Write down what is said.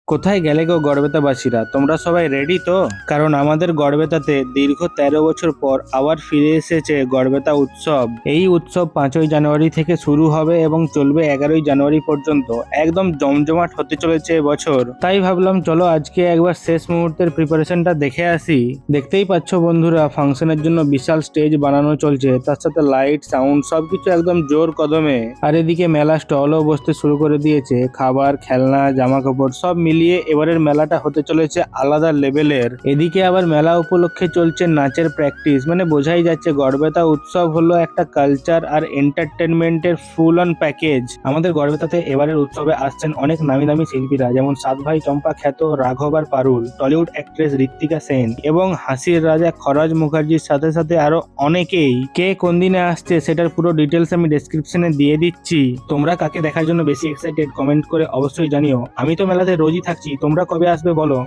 কোথায় গেলে গো গড়বেতাবাসীরা? তোমরা সবাই রেডি তো? কারণ আমাদের গড়বেতাতে দীর্ঘ 13 বছর পর আবার ফিরে এসেছে গড়বেতা উৎসব। এই উৎসব 5ই জানুয়ারি থেকে শুরু হবে এবং চলবে 11ই জানুয়ারি পর্যন্ত। একদম জমজমাট হতে চলেছে এবছর। তাই ভাবলাম চলো আজকে একবার শেষ মুহূর্তের প্রিপারেশনটা দেখে আসি। দেখতেই পাচ্ছ বন্ধুরা, ফাংশনের জন্য বিশাল স্টেজ বানানো চলছে, তার সাথে লাইট সাউন্ড সবকিছু একদম জোর কদমে। আর এদিকে মেলা স্টলও বসতে শুরু করে দিয়েছে। খাবার, খেলনা, জামা কাপড় সব মিলিয়ে এবারের মেলাটা হতে চলেছে আলাদা লেভেলের। এদিকে আবার মেলা উপলক্ষে চলছে নাচের প্র্যাকটিস, মানে বোঝাই যাচ্ছে গড়বেতা উৎসব হলো একটা কালচার আর এন্টারটেনমেন্টের ফুল অন প্যাকেজ। আমাদের গড়বেতাতে এবারের উৎসবে আসছেন অনেক নামি দামি শিল্পীরা, যেমন সাত ভাই চম্পা খ্যাত রাঘব আর পারুল, টলিউড অ্যাক্ট্রেস ঋত্বিকা সেন এবং হাসির রাজা খরাজ মুখার্জির সাথে সাথে আরো অনেকেই। কে কোন দিনে আসছে সেটার পুরো ডিটেলস আমি ডেসক্রিপশনে দিয়ে দিচ্ছি। তোমরা কাকে দেখার জন্য বেশি এক্সাইটেড কমেন্ট করে অবশ্যই জানিও। আমি তো মেলাতে রোজই থাকছি, তোমরা কবে আসবে বলো।